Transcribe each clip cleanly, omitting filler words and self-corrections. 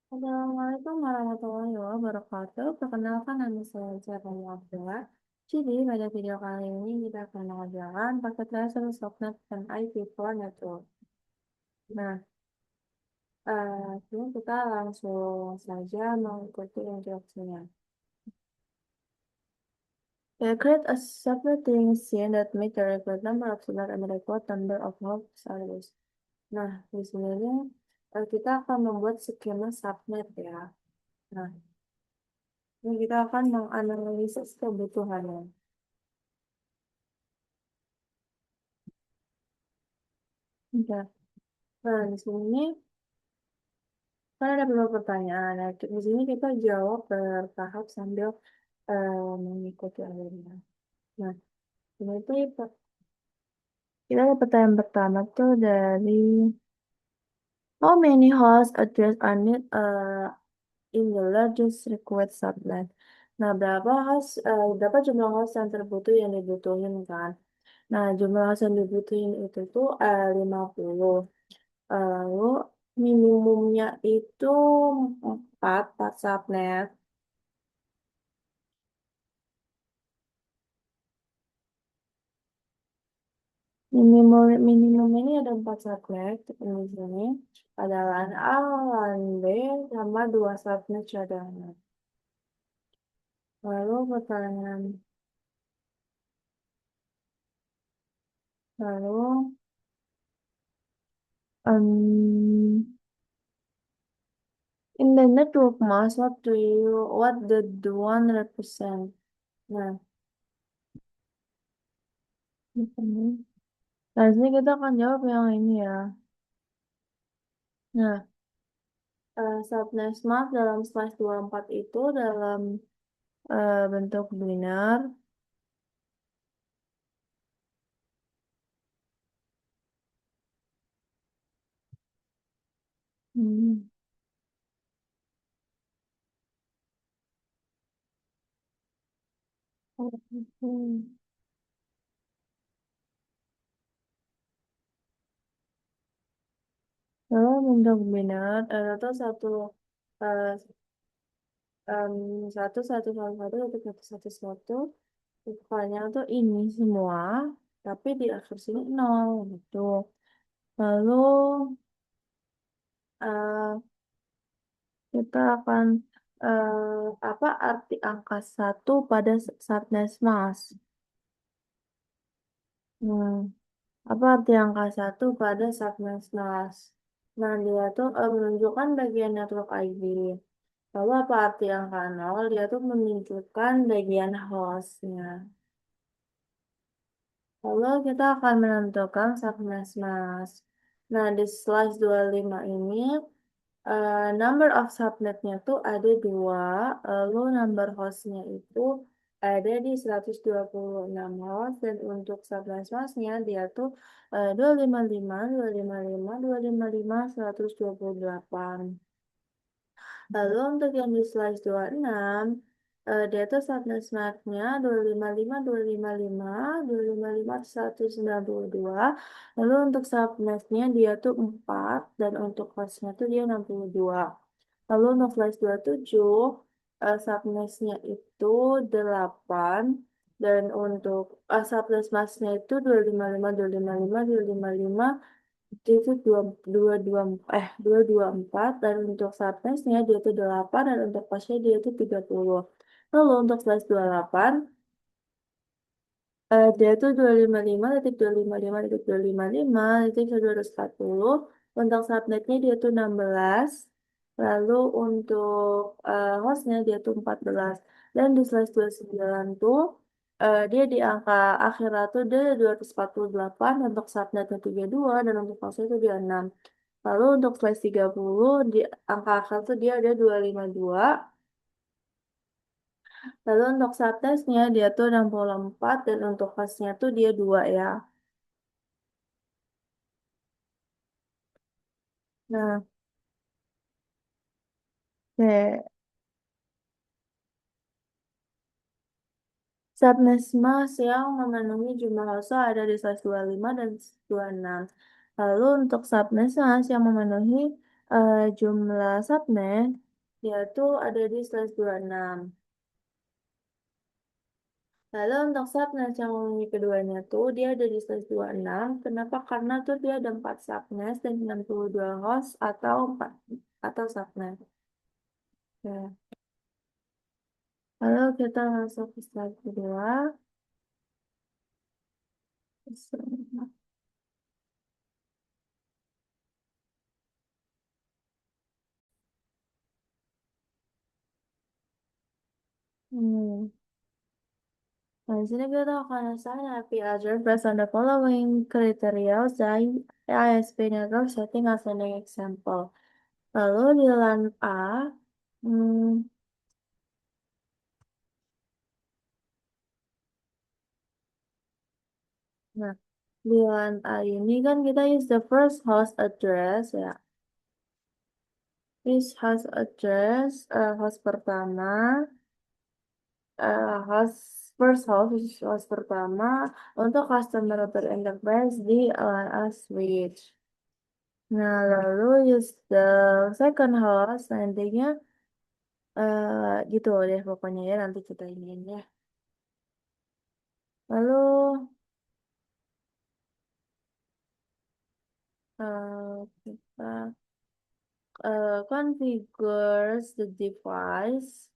Assalamualaikum warahmatullahi wabarakatuh. Perkenalkan nama saya Zafani Abdullah. Jadi pada video kali ini kita akan mengajarkan paket laser Softnet dan IP4 Network. Nah, Jadi kita langsung saja mengikuti instruksinya. Create a separating scene that make the required number of subnet and the required number of hosts service. Nah, di sini kita akan membuat skema subnet ya. Nah, ini kita akan menganalisis kebutuhannya. Udah. Nah, di sini kan ada beberapa pertanyaan. Nah, di sini kita jawab bertahap sambil mengikuti alurnya. Nah, ini tuh kita ada pertanyaan pertama tuh dari how many host address are need in the largest request subnet. Nah, berapa jumlah host yang terbutuh yang dibutuhin kan? Nah, jumlah host yang dibutuhin itu tuh 50. Lalu minimumnya itu 4 subnet. Minimum ini ada 4 subnet. Di sini adalah A, LAN B, sama 2 subnet cadangan. Lalu pertanyaan, lalu um, in the network mask, what did the one represent? Nah, ini. Nah, di sini kita akan jawab yang ini ya. Nah, subnet mask dalam slash 24 itu dalam bentuk biner. Hmm. Hmm. Lalu bentuk biner itu eh, em, satu bukannya tuh ini semua tapi di akhir sini nol gitu. Lalu eh, kita akan apa arti angka satu pada subnet mask? Hmm, apa arti angka satu pada subnet mask? Nah, dia tuh menunjukkan bagian network ID. Lalu apa arti angka nol? Dia tuh menunjukkan bagian hostnya. Lalu kita akan menentukan subnet mask. Nah, di slide 25 ini, number of subnetnya tuh ada dua, lalu number hostnya itu ada di 126 host, dan untuk subnet masknya dia tuh 255, 255, 255, 128. Lalu untuk yang di slide 26, dia tuh subnet smartnya 255, 255, 255, 192. Lalu untuk subnetnya dia tuh 4, dan untuk hostnya tuh dia 62. Lalu untuk slide 27, subnetnya itu 8, dan untuk subnet masknya itu 255, 255, 255, itu dua empat, dan untuk subnextnya dia itu 8, dan untuk pasnya dia itu 30. Lalu untuk slash 28, dia itu 255.255.255.240. Untuk subnetnya dia itu 16. Lalu untuk hostnya dia itu 14. Dan di slash 29 tuh dia di angka akhirat tuh dia 248, untuk subnetnya 32, dan untuk hostnya itu dia 6. Lalu untuk slash 30 di angka akhir tuh dia ada 252. Lalu untuk subtestnya dia tuh 64, dan untuk hostnya tuh dia 2 ya. Nah, oke. Subnetmas yang memenuhi jumlah host ada di slash 25 dan 26. Lalu untuk subnetmas yang memenuhi Jumlah subnet dia tuh ada di slash 26. Lalu untuk subnet yang keduanya tuh dia ada di slash 26. Kenapa? Karena tuh dia ada 4 subnet dan 62 host atau 4 atau subnet. Ya. Lalu kita masuk ke slide kedua. Hmm. Nah, di sini kita akan assign IP address based on the following criteria dari ISP network setting as an example. Lalu di LAN A, hmm, nah di LAN A ini kan kita use the first host address ya. This host address, host pertama, first host, which is host pertama untuk customer router interface di LAN A switch. Nah, lalu use the second host nantinya gitu deh pokoknya ya nanti kita iniin ya. Lalu kita configures the device.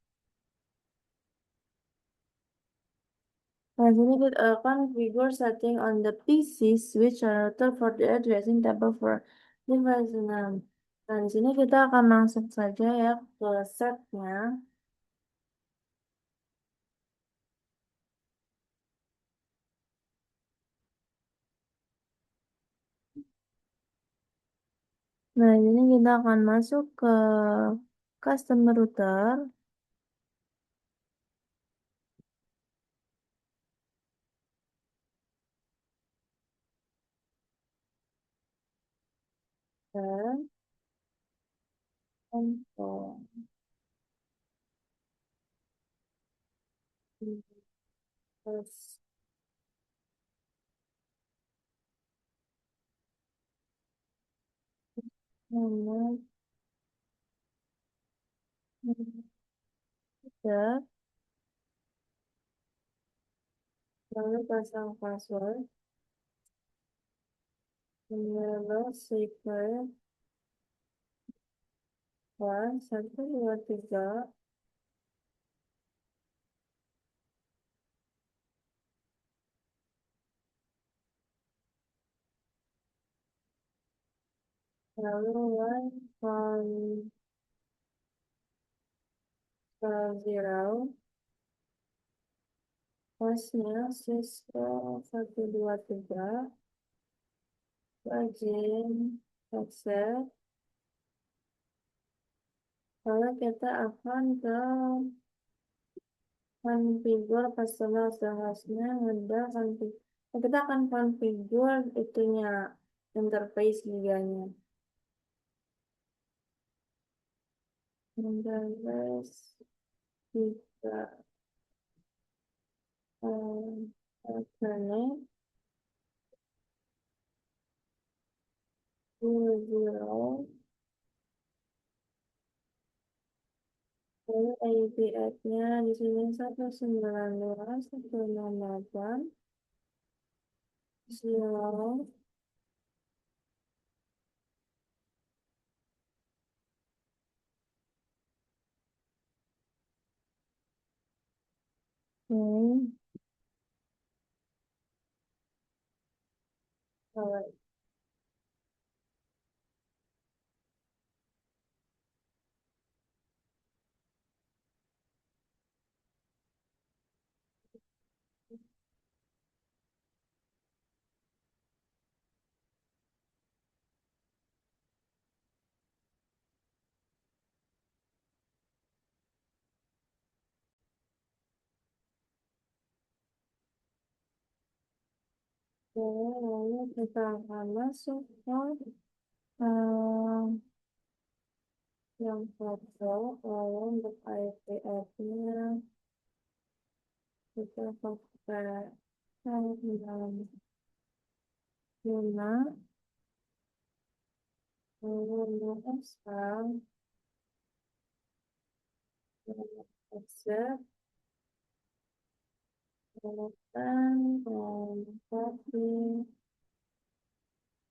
Nah, sini kita configure setting on the PC switch and router for the addressing table for device 6. Nah, di sini kita akan langsung saja ya ke setnya. Nah, ini kita akan masuk ke customer router. Dan info. Terus, nama, ya, lalu pasang password, lalu secret, 1, 2, 3, lalu 1, 0, hostnya Cisco 1, 2, 3, login, headset, lalu kita akan ke configure customer hostnya, udah configure. Kita akan configure itunya interface liganya. Interface kita alternate 2, 0, lalu IP add-nya di sini 192.168.0. Hmm, alright. Oke, lalu kita akan masuk ke eh, yang foto, lalu untuk IP add-nya kita pakai 9, 5, Exam, exam, dan tapi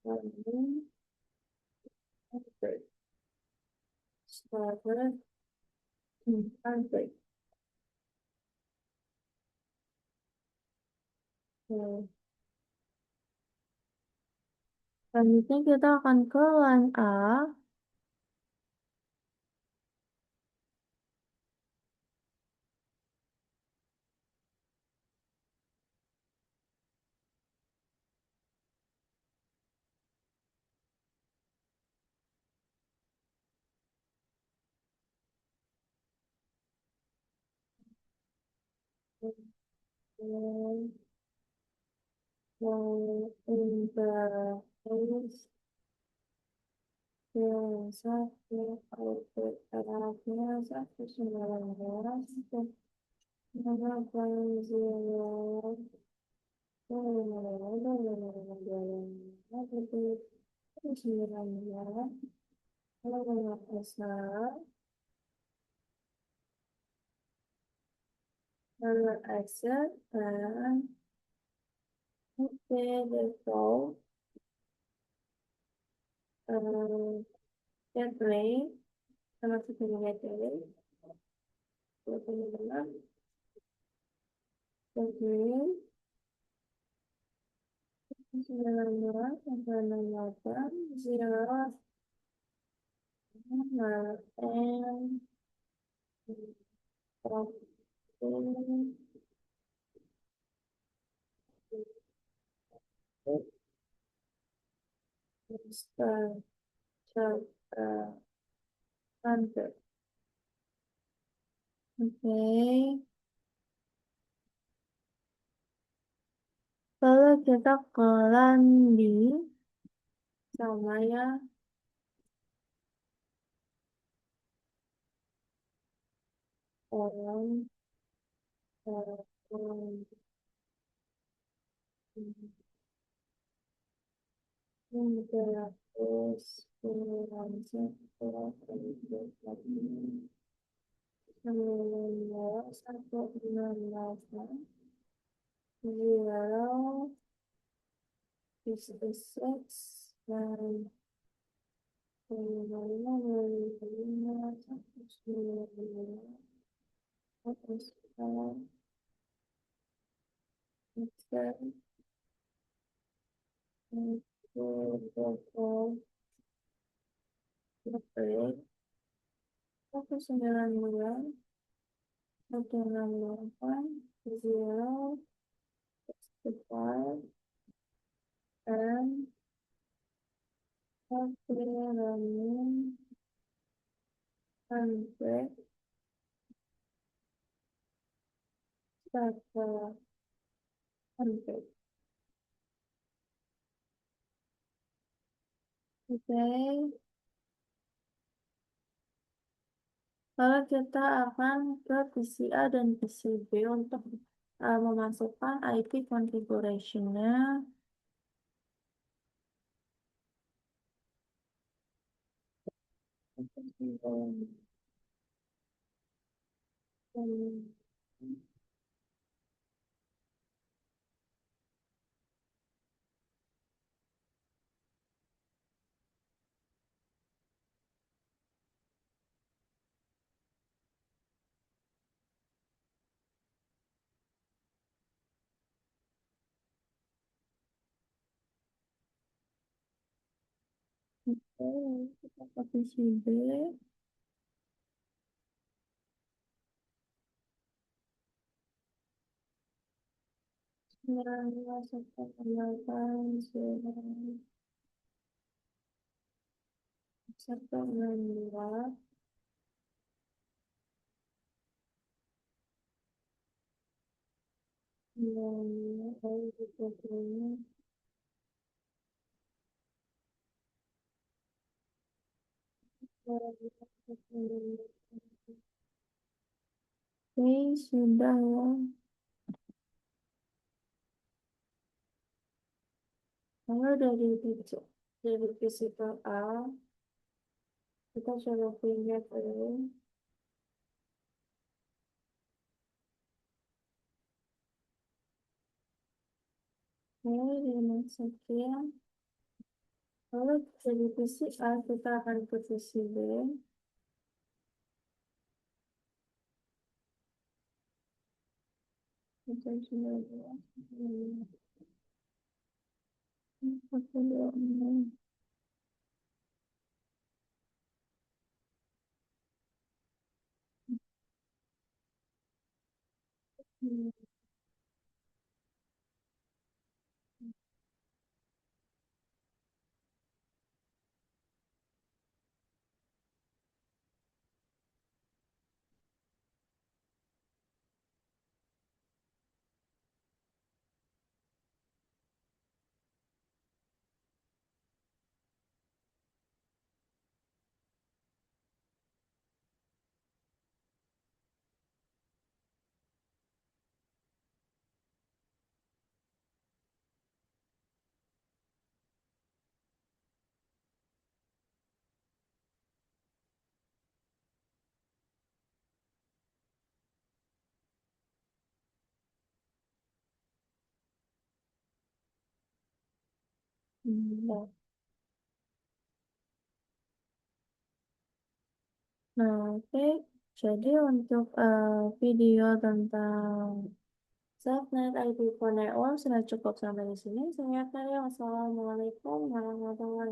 lagi started Android. Selanjutnya kita akan ke line A. In the case yang satu output arahnya 119 delapan zero exit dan oke default gateway sama seperti gateway benar gateway 19 zero and start Oke, kalau kita ke landi sama ya orang orang ini terus satu enam delapan zero is six dan lima satu sembilan satu sembilan sekian itu berapa satu sembilan bulan satu enam delapan zero five and satu enam hundred satu hundred. Oke, kalau kita akan ke PC A dan PC B untuk memasukkan IP configuration-nya. Oke, kita ke PC B. Sembilan belas satu delapan satu enam dua Oke, sudah ya. Kalau dari physical A, Kita coba lihat dulu. Oke, dimasukin. Lalu di divisi A kita akan ke divisi B. Kita coba lihat. 46. Ya. Nah, oke. Jadi untuk video tentang subnet IP phone network sudah cukup sampai di sini. Saya akhiri. Wassalamualaikum warahmatullahi wabarakatuh.